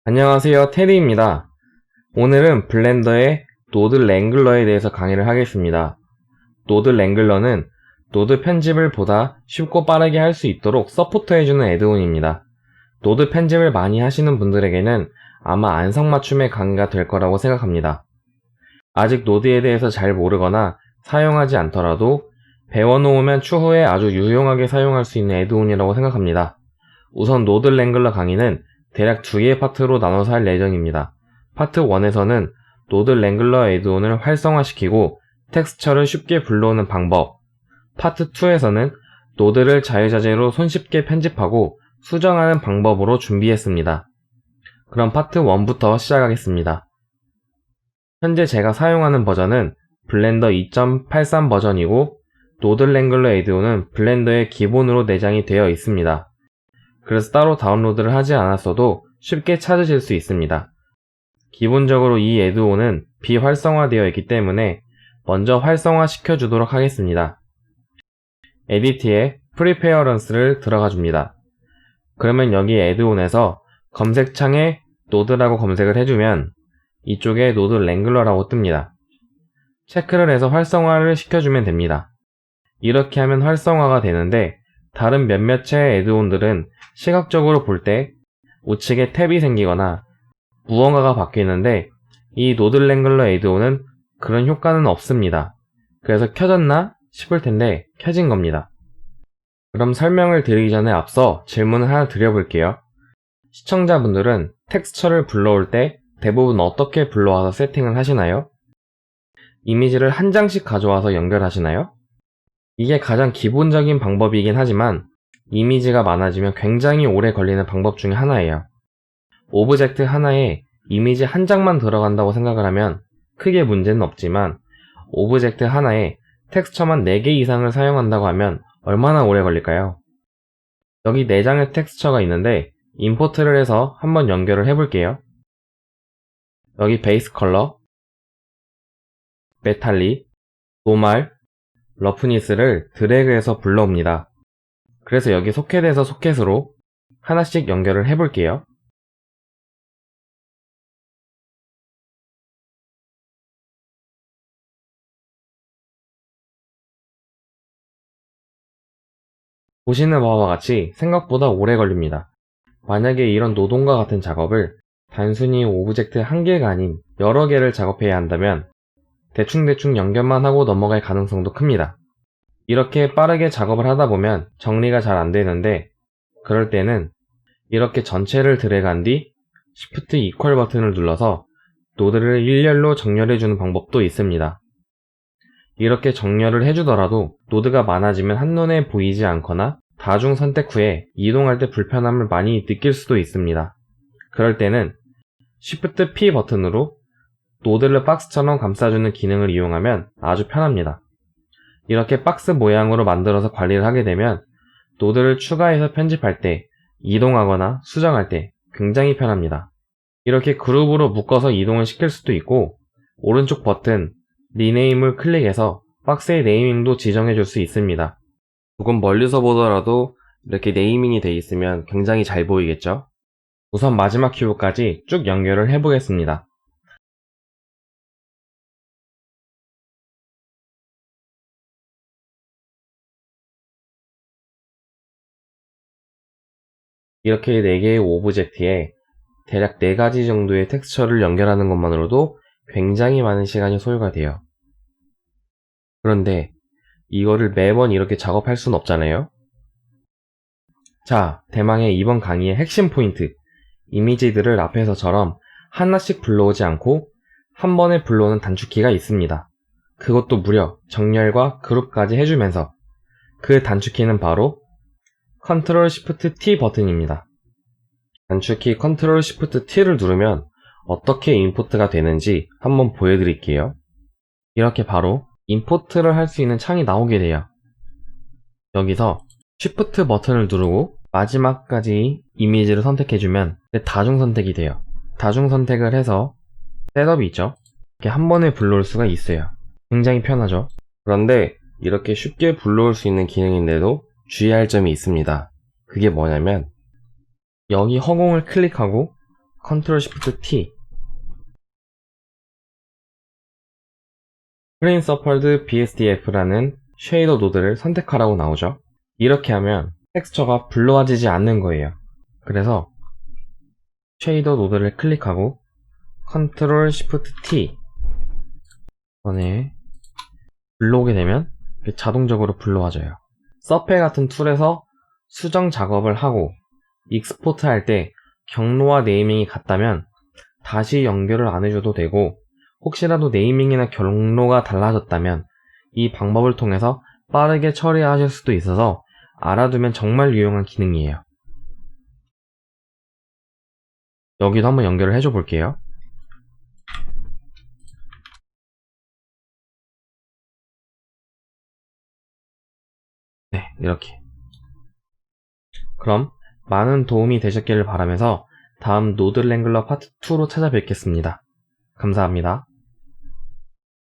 안녕하세요, 테디입니다. 오늘은 블렌더의 노드 랭글러에 대해서 강의를 하겠습니다. 노드 랭글러는 노드 편집을 보다 쉽고 빠르게 할 수 있도록 서포트해주는 애드온입니다. 노드 편집을 많이 하시는 분들에게는 아마 안성맞춤의 강의가 될 거라고 생각합니다. 아직 노드에 대해서 잘 모르거나 사용하지 않더라도 배워놓으면 추후에 아주 유용하게 사용할 수 있는 애드온이라고 생각합니다. 우선 노드 랭글러 강의는 대략 두 개의 파트로 나눠서 할 예정입니다. 파트 1에서는 노드 랭글러 애드온을 활성화시키고 텍스처를 쉽게 불러오는 방법, 파트 2에서는 노드를 자유자재로 손쉽게 편집하고 수정하는 방법으로 준비했습니다. 그럼 파트 1부터 시작하겠습니다. 현재 제가 사용하는 버전은 블렌더 2.83 버전이고 노드 랭글러 애드온은 블렌더의 기본으로 내장이 되어 있습니다. 그래서 따로 다운로드를 하지 않았어도 쉽게 찾으실 수 있습니다. 기본적으로 이 애드온은 비활성화되어 있기 때문에 먼저 활성화 시켜주도록 하겠습니다. 에디트에 프리페어런스를 들어가 줍니다. 그러면 여기 애드온에서 검색창에 노드라고 검색을 해주면 이쪽에 노드 랭글러라고 뜹니다. 체크를 해서 활성화를 시켜주면 됩니다. 이렇게 하면 활성화가 되는데 다른 몇몇의 애드온들은 시각적으로 볼 때 우측에 탭이 생기거나 무언가가 바뀌는데 이 노드 랭글러 애드온은 그런 효과는 없습니다. 그래서 켜졌나 싶을 텐데 켜진 겁니다. 그럼 설명을 드리기 전에 앞서 질문을 하나 드려볼게요. 시청자분들은 텍스처를 불러올 때 대부분 어떻게 불러와서 세팅을 하시나요? 이미지를 한 장씩 가져와서 연결하시나요? 이게 가장 기본적인 방법이긴 하지만 이미지가 많아지면 굉장히 오래 걸리는 방법 중에 하나예요. 오브젝트 하나에 이미지 한 장만 들어간다고 생각을 하면 크게 문제는 없지만 오브젝트 하나에 텍스처만 4개 이상을 사용한다고 하면 얼마나 오래 걸릴까요? 여기 4장의 텍스처가 있는데 임포트를 해서 한번 연결을 해볼게요. 여기 베이스 컬러, 메탈릭, 노말, 러프니스를 드래그해서 불러옵니다. 그래서 여기 소켓에서 소켓으로 하나씩 연결을 해볼게요. 보시는 바와 같이 생각보다 오래 걸립니다. 만약에 이런 노동과 같은 작업을 단순히 오브젝트 한 개가 아닌 여러 개를 작업해야 한다면 대충대충 연결만 하고 넘어갈 가능성도 큽니다. 이렇게 빠르게 작업을 하다 보면 정리가 잘 안 되는데 그럴 때는 이렇게 전체를 드래그한 뒤 Shift 이퀄 버튼을 눌러서 노드를 일렬로 정렬해주는 방법도 있습니다. 이렇게 정렬을 해주더라도 노드가 많아지면 한눈에 보이지 않거나 다중 선택 후에 이동할 때 불편함을 많이 느낄 수도 있습니다. 그럴 때는 Shift P 버튼으로 노드를 박스처럼 감싸주는 기능을 이용하면 아주 편합니다. 이렇게 박스 모양으로 만들어서 관리를 하게 되면 노드를 추가해서 편집할 때, 이동하거나 수정할 때 굉장히 편합니다. 이렇게 그룹으로 묶어서 이동을 시킬 수도 있고 오른쪽 버튼 리네임을 클릭해서 박스의 네이밍도 지정해 줄 수 있습니다. 조금 멀리서 보더라도 이렇게 네이밍이 되어 있으면 굉장히 잘 보이겠죠? 우선 마지막 큐브까지 쭉 연결을 해보겠습니다. 이렇게 4개의 오브젝트에 대략 4가지 정도의 텍스처를 연결하는 것만으로도 굉장히 많은 시간이 소요가 돼요. 그런데 이거를 매번 이렇게 작업할 순 없잖아요. 자, 대망의 이번 강의의 핵심 포인트, 이미지들을 앞에서처럼 하나씩 불러오지 않고 한 번에 불러오는 단축키가 있습니다. 그것도 무려 정렬과 그룹까지 해주면서 그 단축키는 바로 Ctrl Shift T 버튼입니다. 단축키 Ctrl Shift T를 누르면 어떻게 임포트가 되는지 한번 보여드릴게요. 이렇게 바로 임포트를 할 수 있는 창이 나오게 돼요. 여기서 Shift 버튼을 누르고 마지막까지 이미지를 선택해주면 다중 선택이 돼요. 다중 선택을 해서 셋업이 있죠. 이렇게 한 번에 불러올 수가 있어요. 굉장히 편하죠. 그런데 이렇게 쉽게 불러올 수 있는 기능인데도 주의할 점이 있습니다. 그게 뭐냐면 여기 허공을 클릭하고 컨트롤 시프트 T. 플레인 서펄드 BSDF라는 쉐이더 노드를 선택하라고 나오죠. 이렇게 하면 텍스처가 불러와지지 않는 거예요. 그래서 쉐이더 노드를 클릭하고 컨트롤 시프트 T 이번에 불러오게 되면 자동적으로 불러와져요. 서페 같은 툴에서 수정 작업을 하고 익스포트 할 때 경로와 네이밍이 같다면 다시 연결을 안 해줘도 되고, 혹시라도 네이밍이나 경로가 달라졌다면 이 방법을 통해서 빠르게 처리하실 수도 있어서 알아두면 정말 유용한 기능이에요. 여기도 한번 연결을 해줘 볼게요. 네, 이렇게. 그럼 많은 도움이 되셨기를 바라면서 다음 노드 랭글러 파트 2로 찾아뵙겠습니다. 감사합니다.